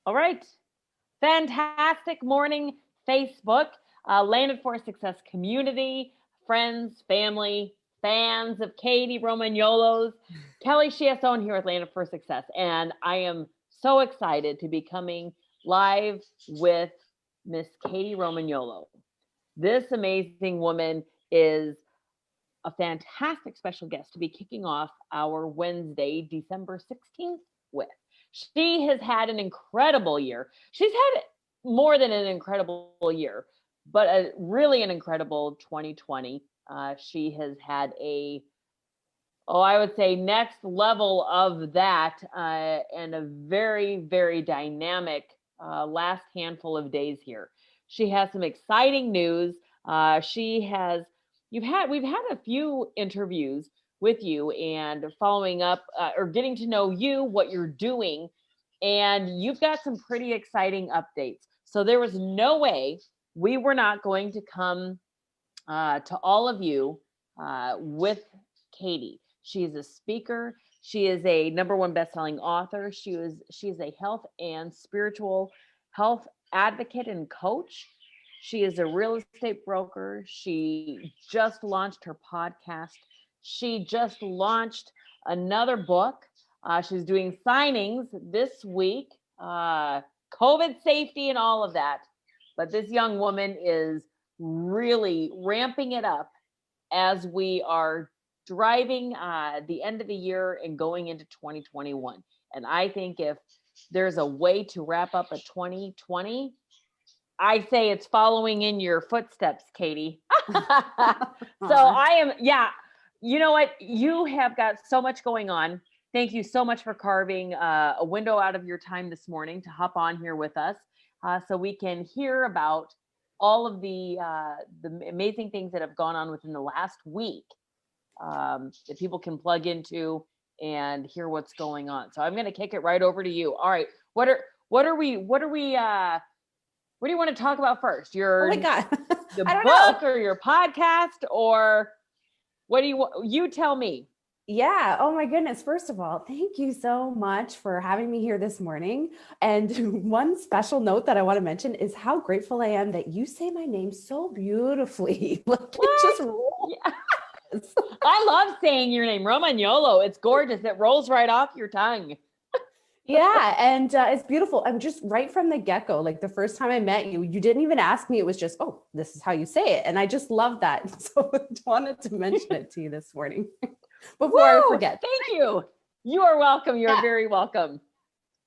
All right. Fantastic morning, Facebook, Landed for Success community, friends, family, fans of Kady Romagnuolo's, Kelly-Chiasson here with Landed for Success. And I am so excited to be coming live with Miss Kady Romagnuolo. This amazing woman is a fantastic special guest to be kicking off our Wednesday, December 16th with. She has had an incredible year. She's had more than an incredible year, but really an incredible 2020. She has had I would say next level of that and a very, very dynamic last handful of days here. She has some exciting news. We've had a few interviews with you and following up or getting to know you, what you're doing, and you've got some pretty exciting updates. So there was no way we were not going to come to all of you with Kady. She is a speaker. She is a #1 best-selling author. She is a health and spiritual health advocate and coach. She is a real estate broker. She just launched her podcast. She just launched another book. She's doing signings this week, COVID safety and all of that. But this young woman is really ramping it up as we are driving the end of the year and going into 2021. And I think if there's a way to wrap up a 2020, I say it's following in your footsteps, Kady. You know what? You have got so much going on. Thank you so much for carving a window out of your time this morning to hop on here with us so we can hear about all of the amazing things that have gone on within the last week that people can plug into and hear what's going on. So I'm going to kick it right over to you. All right. What do you want to talk about first? Oh my God. The book or your podcast, or what do you tell me? Yeah. Oh my goodness. First of all, thank you so much for having me here this morning. And one special note that I want to mention is how grateful I am that you say my name so beautifully. Like it just rolls. Yeah. I love saying your name, Romagnuolo. It's gorgeous. It rolls right off your tongue. Yeah. And it's beautiful. I'm just right from the get-go. Like the first time I met you, you didn't even ask me. It was just, oh, this is how you say it. And I just love that. So I wanted to mention it to you this morning before I forget. Thank you. You are welcome. You're very welcome.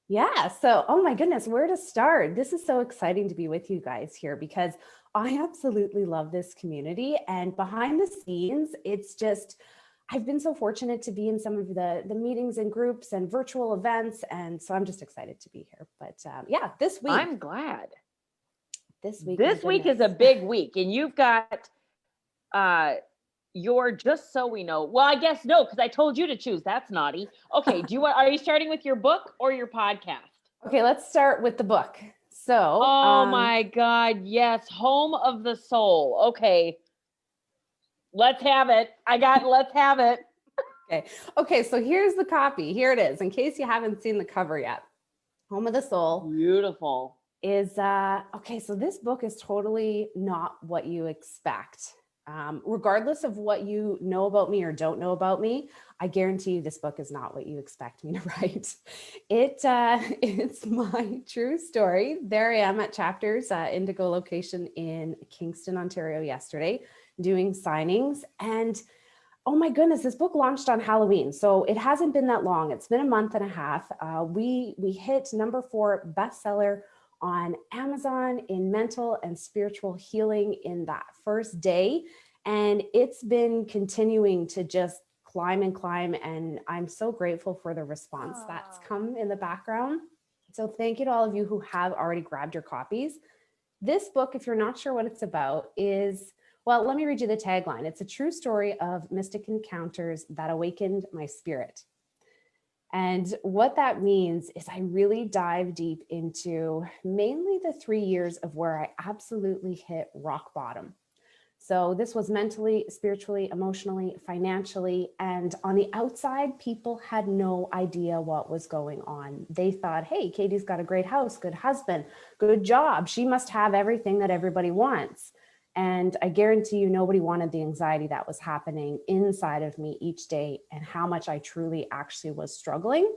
Yeah. So, oh my goodness, where to start? This is so exciting to be with you guys here because I absolutely love this community. And behind the scenes, it's just, I've been so fortunate to be in some of the meetings and groups and virtual events. And so I'm just excited to be here. But yeah, this week. I'm glad. This week is a big week. And you've got just so we know. Well, I guess no, because I told you to choose. That's naughty. Okay. Are you starting with your book or your podcast? Okay, let's start with the book. So, oh my God. Yes. Home of the Soul. Okay. Let's have it. Let's have it. Okay. So here's the copy. Here it is. In case you haven't seen the cover yet. Home of the Soul. Beautiful. Is okay. So this book is totally not what you expect. Regardless of what you know about me or don't know about me, I guarantee you this book is not what you expect me to write. It's my true story. There I am at Chapters Indigo location in Kingston, Ontario yesterday, doing signings. And oh my goodness, this book launched on Halloween. So it hasn't been that long. It's been a month and a half. We hit #4 bestseller on Amazon in mental and spiritual healing in that first day. And it's been continuing to just climb and climb. And I'm so grateful for the response that's come in the background. So thank you to all of you who have already grabbed your copies. This book, if you're not sure what it's about, is, well, let me read you the tagline. It's a true story of mystic encounters that awakened my spirit. And what that means is I really dive deep into mainly the 3 years of where I absolutely hit rock bottom. So this was mentally, spiritually, emotionally, financially, and on the outside, people had no idea what was going on. They thought, hey, Kady's got a great house, good husband, good job. She must have everything that everybody wants. And I guarantee you, nobody wanted the anxiety that was happening inside of me each day and how much I truly actually was struggling.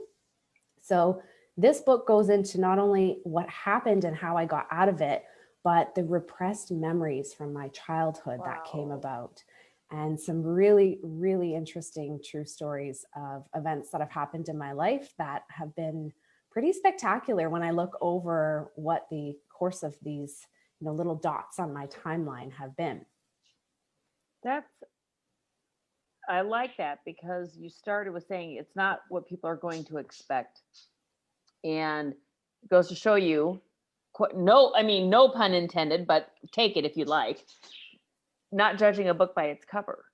So this book goes into not only what happened and how I got out of it, but the repressed memories from my childhood that came about, and some really, really interesting true stories of events that have happened in my life that have been pretty spectacular when I look over what the course of these, little dots on my timeline have been. I like that, because you started with saying it's not what people are going to expect. And it goes to show you, no pun intended, but take it if you like, not judging a book by its cover.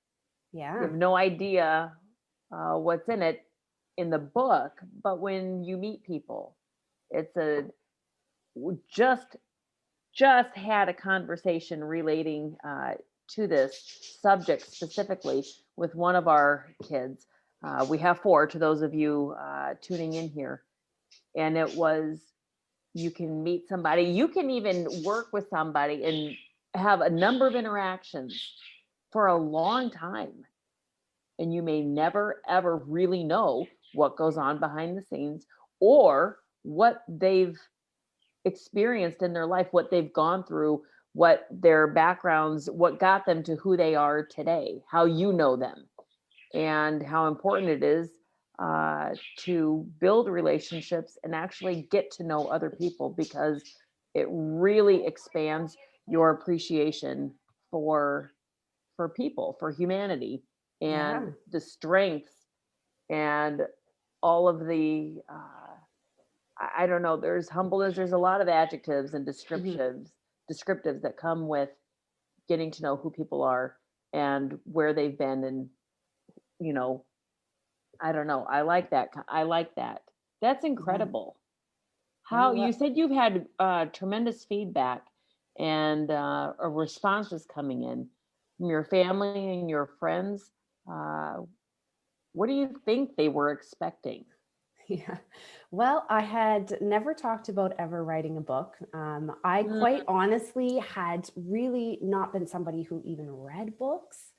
Yeah. You have no idea what's in it in the book, but when you meet people, it's just had a conversation relating to this subject specifically with one of our kids. We have 4, to those of you tuning in here. And it was, you can meet somebody, you can even work with somebody and have a number of interactions for a long time. And you may never, ever really know what goes on behind the scenes, or what they've experienced in their life, what they've gone through, what their backgrounds, what got them to who they are today, how you know them, and how important it is to build relationships and actually get to know other people, because it really expands your appreciation for people, for humanity, and the strengths and all of the I don't know, there's humbleness, there's a lot of adjectives and descriptives that come with getting to know who people are and where they've been. And I don't know, I like that. That's incredible. How you said you've had tremendous feedback and responses coming in from your family and your friends. What do you think they were expecting? Yeah. Well, I had never talked about ever writing a book. I quite honestly had really not been somebody who even read books.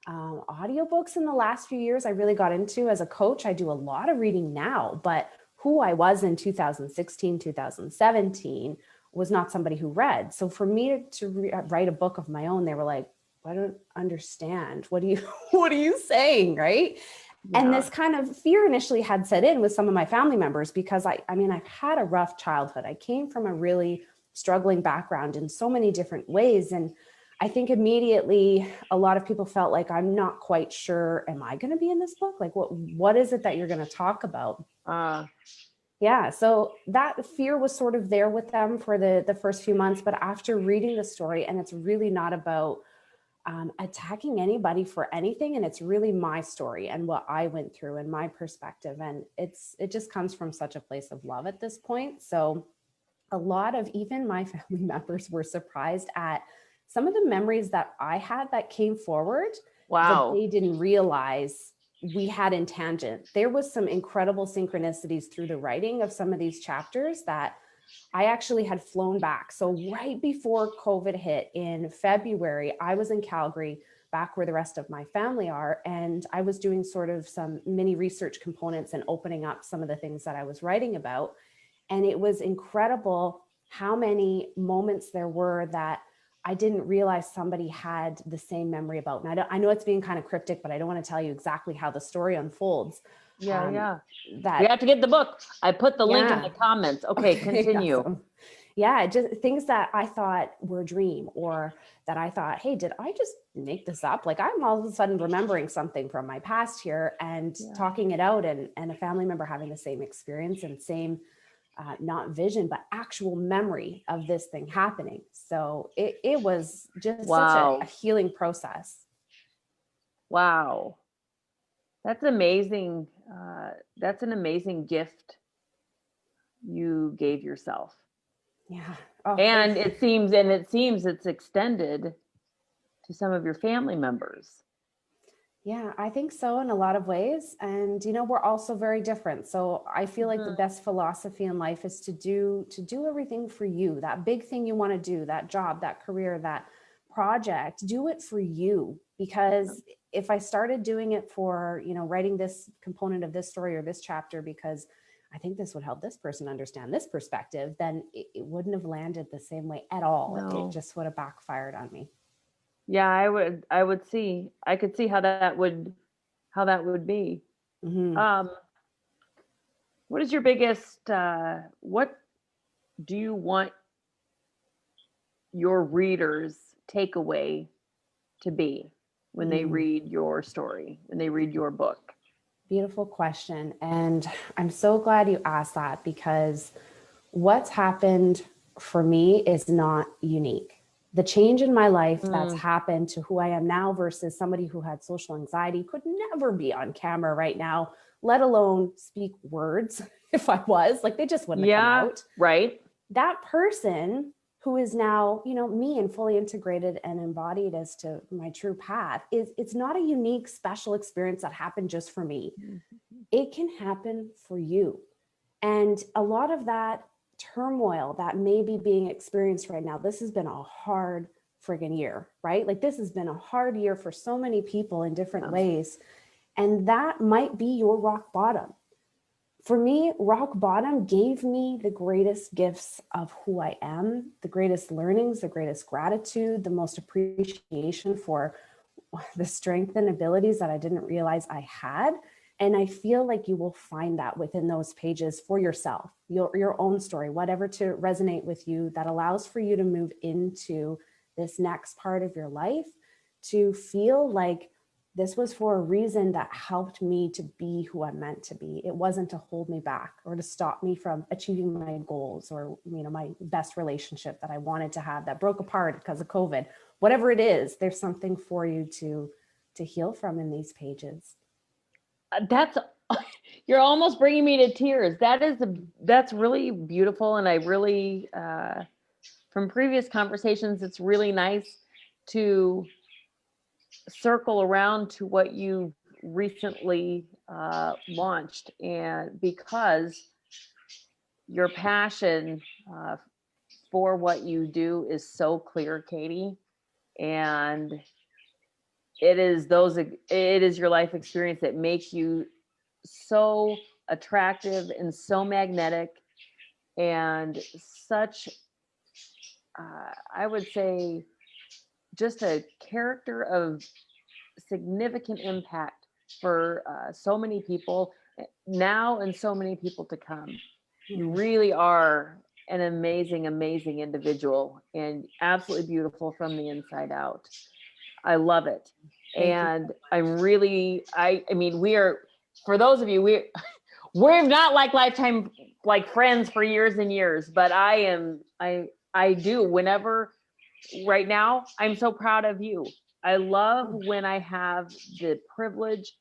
Audiobooks in the last few years, I really got into as a coach. I do a lot of reading now, but who I was in 2016, 2017 was not somebody who read. So for me to write a book of my own, they were like, I don't understand. What are you saying? Right. Yeah. And this kind of fear initially had set in with some of my family members, because I've had a rough childhood. I came from a really struggling background in so many different ways. And I think immediately a lot of people felt like, I'm not quite sure, am I going to be in this book? Like, what is it that you're going to talk about? Yeah. So that fear was sort of there with them for the first few months. But after reading the story, and it's really not about attacking anybody for anything. And it's really my story and what I went through and my perspective. And it just comes from such a place of love at this point. So a lot of even my family members were surprised at some of the memories that I had that came forward. Wow. That they didn't realize we had in tangent. There was some incredible synchronicities through the writing of some of these chapters that I actually had flown back. So right before COVID hit in February, I was in Calgary, back where the rest of my family are. And I was doing sort of some mini research components and opening up some of the things that I was writing about. And it was incredible how many moments there were that I didn't realize somebody had the same memory about. And I know it's being kind of cryptic, but I don't want to tell you exactly how the story unfolds. Yeah. That you have to get the book. I put the link in the comments. Okay, continue. Awesome. Yeah, just things that I thought were a dream, or that I thought, hey, did I just make this up? Like, I'm all of a sudden remembering something from my past here and talking it out, and a family member having the same experience and same not vision, but actual memory of this thing happening. So it was just such a healing process. Wow. That's amazing. That's an amazing gift you gave yourself. Yeah. And it seems it's extended to some of your family members. Yeah, I think so in a lot of ways. And we're also very different. So I feel like the best philosophy in life is to do everything for you. That big thing you want to do, that job, that career, that project, do it for you. Because if I started doing it for, writing this component of this story or this chapter because I think this would help this person understand this perspective, then it wouldn't have landed the same way at all. No. It just would have backfired on me. Yeah, I could see how that would be. Mm-hmm. What is your biggest, what do you want your readers takeaway to be when they read your story, when they read your book? Beautiful question. And I'm so glad you asked that because what's happened for me is not unique. The change in my life that's happened to who I am now versus somebody who had social anxiety could never be on camera right now, let alone speak words. If I was, like, they just wouldn't have come out. Right. That person who is now, me and fully integrated and embodied as to my true path it's not a unique, special experience that happened just for me. It can happen for you. And a lot of that turmoil that may be being experienced right now, this has been a hard friggin' year, right? Like, this has been a hard year for so many people in different ways. And that might be your rock bottom. For me, rock bottom gave me the greatest gifts of who I am, the greatest learnings, the greatest gratitude, the most appreciation for the strength and abilities that I didn't realize I had. And I feel like you will find that within those pages for yourself, your own story, whatever to resonate with you that allows for you to move into this next part of your life, to feel like this was for a reason that helped me to be who I'm meant to be. It wasn't to hold me back or to stop me from achieving my goals or, my best relationship that I wanted to have that broke apart because of COVID. Whatever it is, there's something for you to heal from in these pages. You're almost bringing me to tears. That's really beautiful. And I really, from previous conversations, it's really nice to circle around to what you recently launched, and because your passion for what you do is so clear, Kady, and it is your life experience that makes you so attractive and so magnetic and such, I would say, just a character of significant impact for so many people now and so many people to come. You really are an amazing, amazing individual and absolutely beautiful from the inside out. I love it. And I'm really, I mean, for those of you, we're not like lifetime, like friends for years and years, but I do whenever, right now, I'm so proud of you. I love when I have the privilege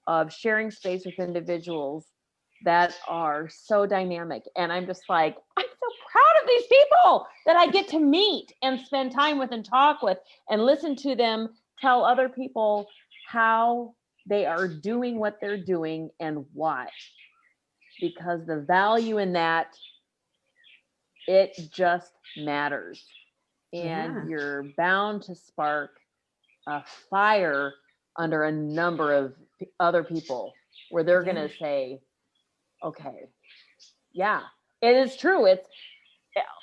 of sharing space with individuals that are so dynamic. And I'm just like, I'm so proud of these people that I get to meet and spend time with and talk with and listen to them tell other people how they are doing what they're doing and why. Because the value in that, it just matters. And you're bound to spark a fire under a number of other people where they're going to say, okay, yeah, it is true. It's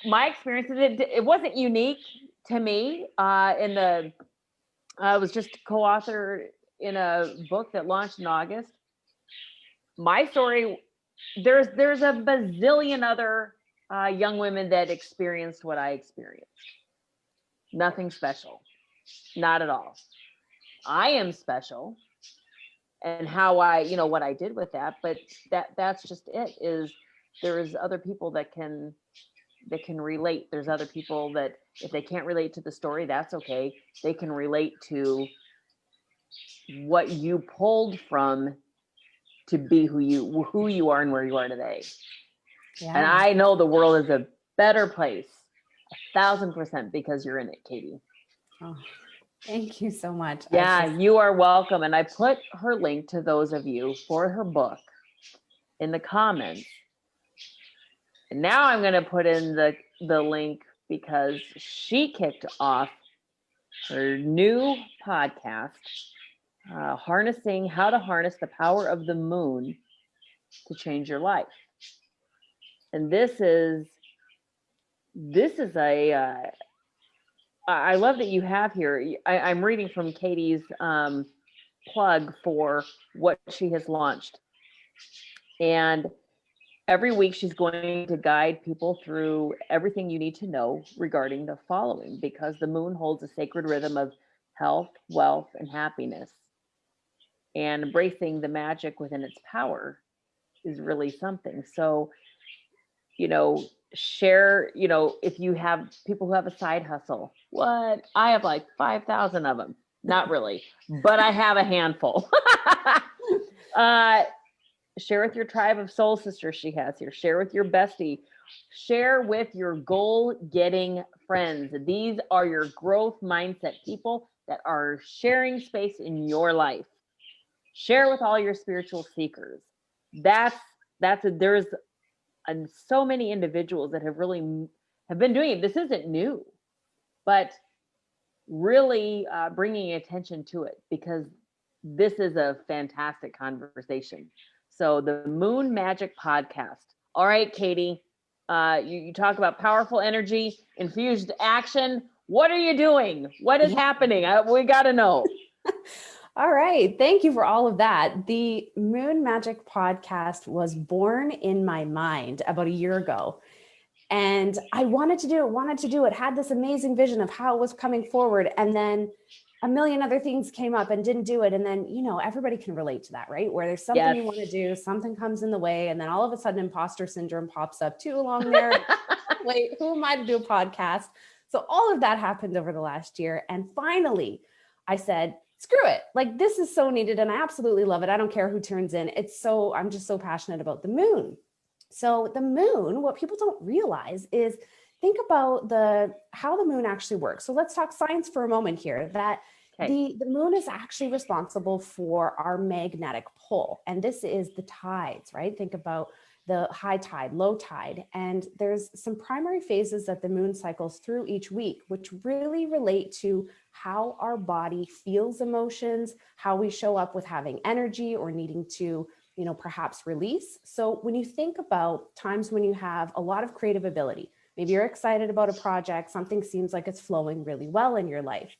my experience. It wasn't unique to me. I was just co-author in a book that launched in August. My story, there's a bazillion other young women that experienced what I experienced. Nothing special, not at all. I am special, and how I, what I did with that, but that's just it. Is there is other people that can relate. There's other people that if they can't relate to the story, that's okay. They can relate to what you pulled from to be who you are and where you are today. Yeah. And I know the world is a better place, 1,000%, because you're in it, Kady. Oh, Thank you so much. Yeah, you are welcome. And I put her link to those of you for her book in the comments. And now I'm going to put in the link because she kicked off her new podcast, harnessing how to harness the power of the moon to change your life. And this is a I love that you have here. I'm reading from Kady's plug for what she has launched. And every week she's going to guide people through everything you need to know regarding the following, because the moon holds a sacred rhythm of health, wealth, and happiness. And embracing the magic within its power is really something. So, share, if you have people who have a side hustle, what? I have like 5,000 of them. Not really, but I have a handful. Share with your tribe of soul sisters she has here. Share with your bestie. Share with your goal-getting friends. These are your growth mindset people that are sharing space in your life. Share with all your spiritual seekers. There's so many individuals that have been doing it. This isn't new, but really bringing attention to it, because this is a fantastic conversation. So the Moon Magic Podcast. All right, Kady, you talk about powerful energy, infused action. What are you doing? What is happening? We got to know. All right. Thank you for all of that. The Moon Magic Podcast was born in my mind about a year ago. And I wanted to do it, had this amazing vision of how it was coming forward. And then a million other things came up and didn't do it. And then, everybody can relate to that, right? Where there's something you want to do, something comes in the way. And then all of a sudden imposter syndrome pops up too along there. Wait, who am I to do a podcast? So all of that happened over the last year. And finally I said, screw it. Like, this is so needed. And I absolutely love it. I don't care who turns in. I'm just so passionate about the moon. So the moon, what people don't realize is, think about how the moon actually works. So let's talk science for a moment here, that the moon is actually responsible for our magnetic pull. And this is the tides, right? Think about the high tide, low tide. And there's some primary phases that the moon cycles through each week, which really relate to how our body feels emotions, how we show up with having energy or needing to perhaps release. So when you think about times when you have a lot of creative ability, maybe you're excited about a project, something seems like it's flowing really well in your life.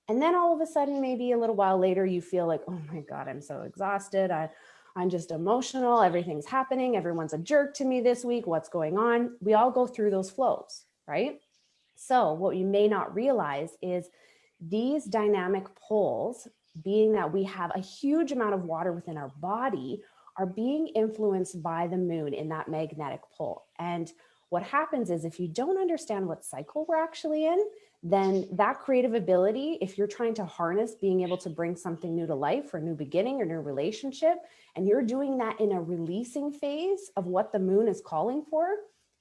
And then all of a sudden, maybe a little while later, you feel like, oh my God, I'm so exhausted. I'm just emotional. Everything's happening. Everyone's a jerk to me this week. What's going on? We all go through those flows, right? So what you may not realize is these dynamic pulls, being that we have a huge amount of water within our body, are being influenced by the moon in that magnetic pull. And what happens is, if you don't understand what cycle we're actually in, then that creative ability, if you're trying to harness being able to bring something new to life, or a new beginning or new relationship, and you're doing that in a releasing phase of what the moon is calling for,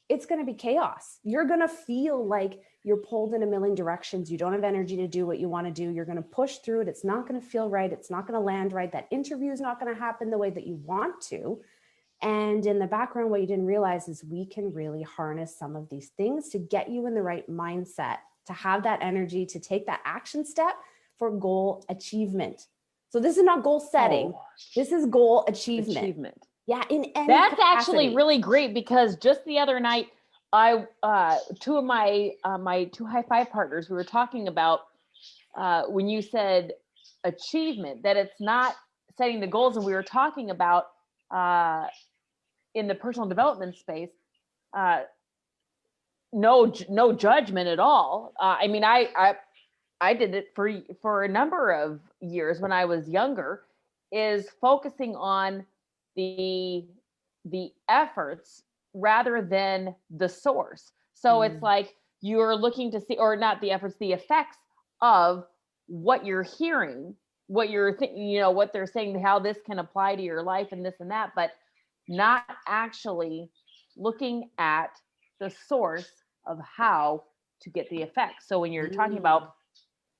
it's going to be chaos. You're going to feel like you're pulled in a million directions. You don't have energy to do what you want to do. You're going to push through it. It's not going to feel right. It's not going to land right. That interview is not going to happen the way that you want to. And in the background, what you didn't realize is we can really harness some of these things to get you in the right mindset, to have that energy, to take that action step for goal achievement. So this is not goal setting. This is goal achievement. Yeah, in any That's capacity. Actually really great, because just the other night, two of my two high five partners, we were talking about when you said achievement, that it's not setting the goals, and we were talking about in the personal development space, no judgment at all. I mean, I did it for a number of years when I was younger, is focusing on the efforts rather than the source. So it's like you're looking to see, or not the efforts, the effects of what you're hearing, what you're thinking, what they're saying, how this can apply to your life and this and that, but not actually looking at the source of how to get the effects. So when you're talking about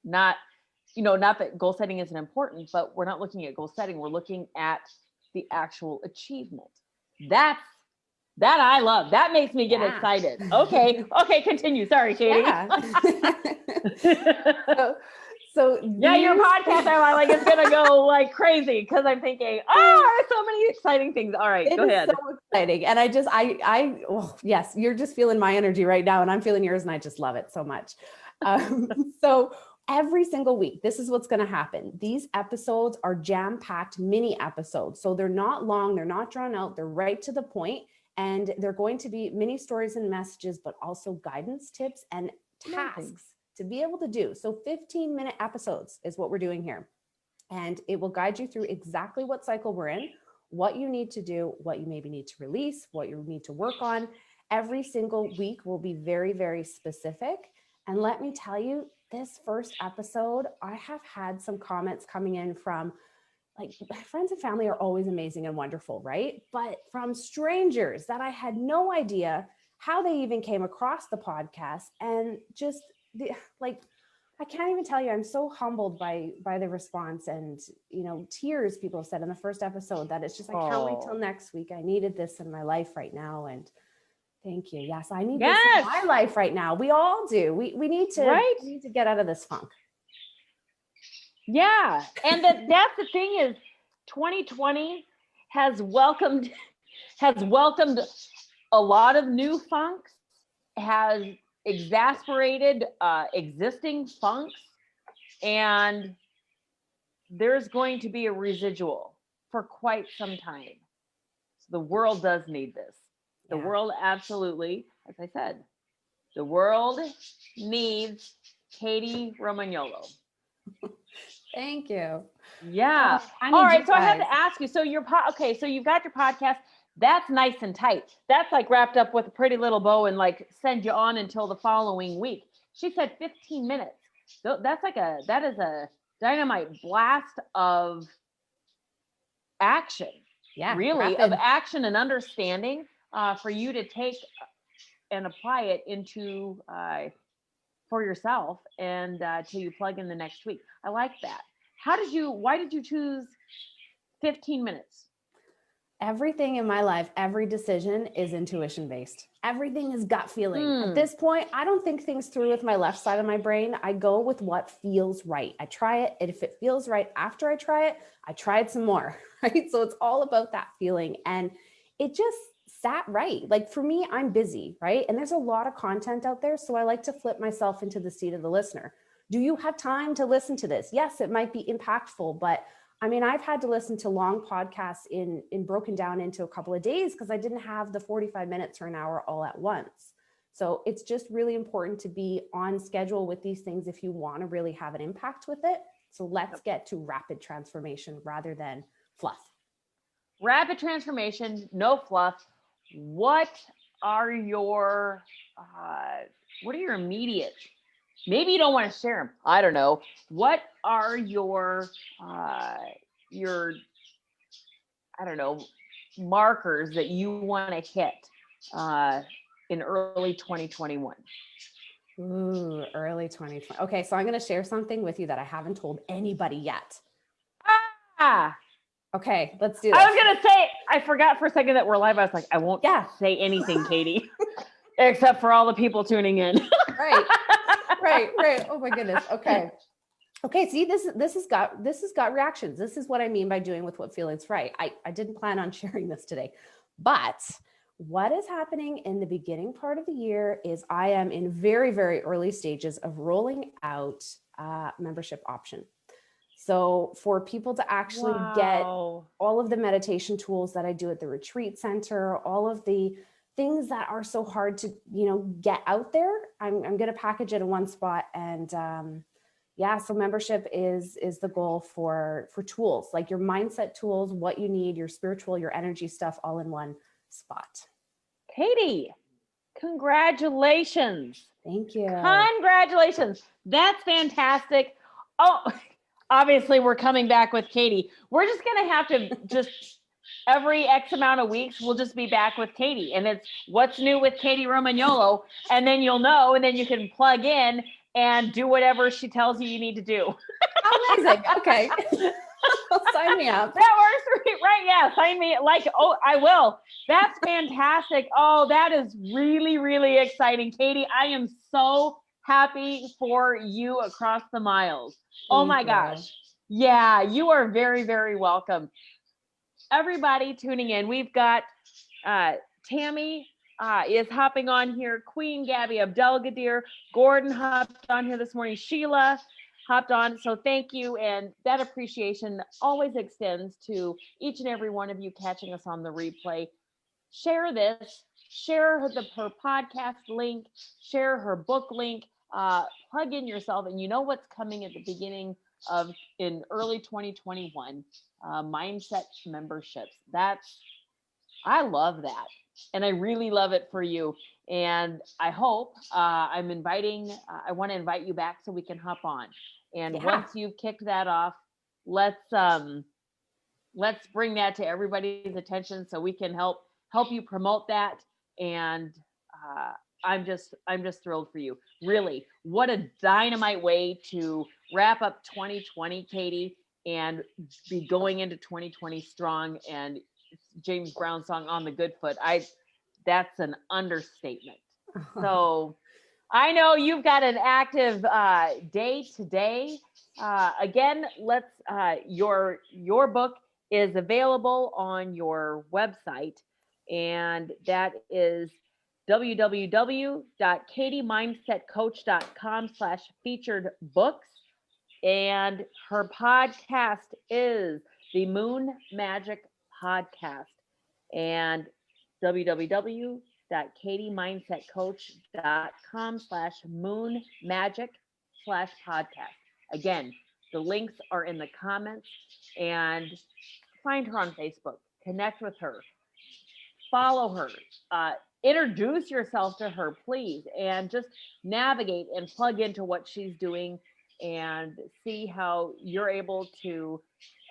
not not that goal setting isn't important, but we're not looking at goal setting. We're looking at the actual achievement. That I love. That makes me get excited. Okay. Continue. Sorry, Kady. Yeah. so your podcast, I'm like, it's going to go like crazy because I'm thinking, there's so many exciting things. All right, go ahead. It is so exciting. And yes, you're just feeling my energy right now and I'm feeling yours and I just love it so much. So every single week, this is what's going to happen. These episodes are jam-packed mini episodes. So they're not long, they're not drawn out, they're right to the point. And they're going to be mini stories and messages, but also guidance, tips, and tasks to be able to do. So 15-minute episodes is what we're doing here. And it will guide you through exactly what cycle we're in, what you need to do, what you maybe need to release, what you need to work on. Every single week will be very, very specific. And let me tell you, this first episode, I have had some comments coming in from, like, friends and family are always amazing and wonderful, right? But from strangers that I had no idea how they even came across the podcast, and just I can't even tell you, I'm so humbled by the response, and, tears people have said in the first episode that it's just, I can't wait till next week. I needed this in my life right now. And thank you. Yes, I need this in my life right now. We all do. We need to get out of this funk. Yeah. And that's the thing is 2020 has welcomed a lot of new funks, has exasperated existing funks, and there's going to be a residual for quite some time. So the world does need this. The world absolutely, as I said, the world needs Kady Romagnuolo. Thank you. Yeah. All right. So I have to ask you, so so you've got your podcast. That's nice and tight. That's like wrapped up with a pretty little bow and like send you on until the following week. She said 15 minutes. So that is a dynamite blast of action. Yeah. Really, rapid. of action and understanding for you to take and apply it into for yourself and till you plug in the next week. I like that. Why did you choose 15 minutes? Everything in my life, every decision is intuition based. Everything is gut feeling. At this point, I don't think things through with my left side of my brain. I go with what feels right. I try it. And if it feels right after I try it some more, right? So it's all about that feeling. And it just sat right. Like for me, I'm busy, right? And there's a lot of content out there. So I like to flip myself into the seat of the listener. Do you have time to listen to this? Yes, it might be impactful, but I mean, I've had to listen to long podcasts in broken down into a couple of days because I didn't have the 45 minutes or an hour all at once. So it's just really important to be on schedule with these things if you want to really have an impact with it. So let's get to rapid transformation rather than fluff. Rapid transformation, no fluff. What are your immediate? Maybe you don't want to share them. I don't know. What are your markers that you want to hit in early 2021? Ooh, early 2020. Okay, so I'm going to share something with you that I haven't told anybody yet. Okay, let's do this. I was going to say, I forgot for a second that we're live. I was like, I won't say anything, Kady, except for all the people tuning in. Right. Oh my goodness. Okay. See, this has got reactions. This is what I mean by doing with what feelings right. I didn't plan on sharing this today, but what is happening in the beginning part of the year is I am in very, very early stages of rolling out a membership option. So for people to actually get all of the meditation tools that I do at the retreat center, all of the things that are so hard to, get out there, I'm going to package it in one spot. And so membership is the goal for tools, like your mindset tools, what you need, your spiritual, your energy stuff, all in one spot. Kady, congratulations. Thank you. Congratulations. That's fantastic. Oh, obviously we're coming back with Kady. We're just going to have to just every X amount of weeks, we'll just be back with Kady, and it's what's new with Kady Romagnuolo. And then you'll know, and then you can plug in and do whatever she tells you need to do. Amazing. Okay. Sign me up. That works for me, right? Yeah, sign me. Like, oh, I will. That's fantastic. Oh, that is really, really exciting. Kady, I am so happy for you across the miles. Oh my gosh. Yeah, you are very, very welcome. Everybody tuning in, we've got Tammy is hopping on here, Queen Gabby Abdelgadir, Gordon hopped on here this morning, Sheila hopped on. So thank you. And that appreciation always extends to each and every one of you catching us on the replay. Share this, share her podcast link, share her book link, plug in yourself. And you know what's coming at the beginning of in early 2021, mindset memberships. I love that. And I really love it for you. And I hope I want to invite you back so we can hop on. And once you've kicked that off, let's bring that to everybody's attention so we can help you promote that. And I'm just thrilled for you. Really, what a dynamite way to wrap up 2020, Kady, and be going into 2020 strong. And James Brown song On the Good Foot. That's an understatement. So I know you've got an active day today. Again, your book is available on your website, and that is www.kadymindsetcoach.com/featured books. And her podcast is the Moon Magic Podcast, and www.kadymindsetcoach.com/moonmagic/podcast. Again, the links are in the comments, and find her on Facebook, connect with her, follow her, introduce yourself to her, please, and just navigate and plug into what she's doing and see how you're able to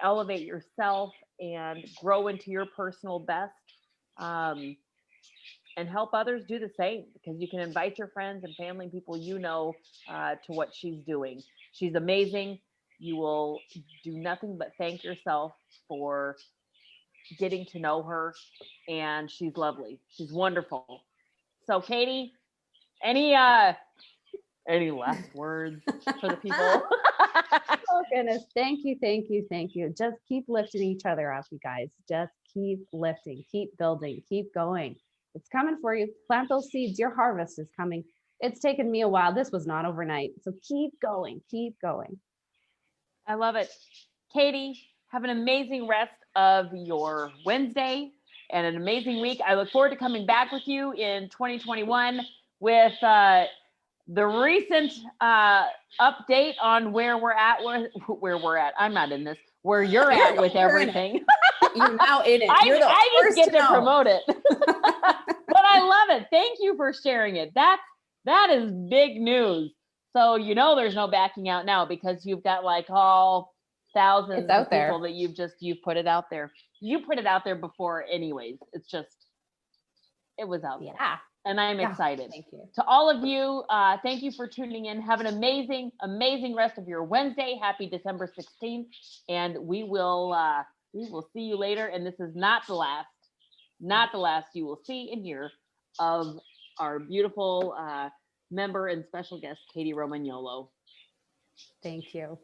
elevate yourself and grow into your personal best, and help others do the same, because you can invite your friends and family and people to what she's doing. She's amazing. You will do nothing but thank yourself for getting to know her, and she's lovely. She's wonderful. So Kady, any last words for the people? Oh goodness. Thank you. Just keep lifting each other up, you guys. Just keep lifting, keep building, keep going. It's coming for you. Plant those seeds. Your harvest is coming. It's taken me a while. This was not overnight. So keep going. I love it. Kady, have an amazing rest of your Wednesday and an amazing week. I look forward to coming back with you in 2021 with the recent update on where we're at. I'm not in this. Where you're at with everything. You're now in it. I just get to promote it. But I love it. Thank you for sharing it. That is big news. So there's no backing out now, because you've got like all thousands of people that you've put it out there. You put it out there before anyways. It was out there. Yeah. And I'm excited. Thank you. To all of you, thank you for tuning in. Have an amazing, amazing rest of your Wednesday. Happy December 16th. And we will see you later. And this is not the last you will see and hear of our beautiful member and special guest, Kady Romagnuolo. Thank you.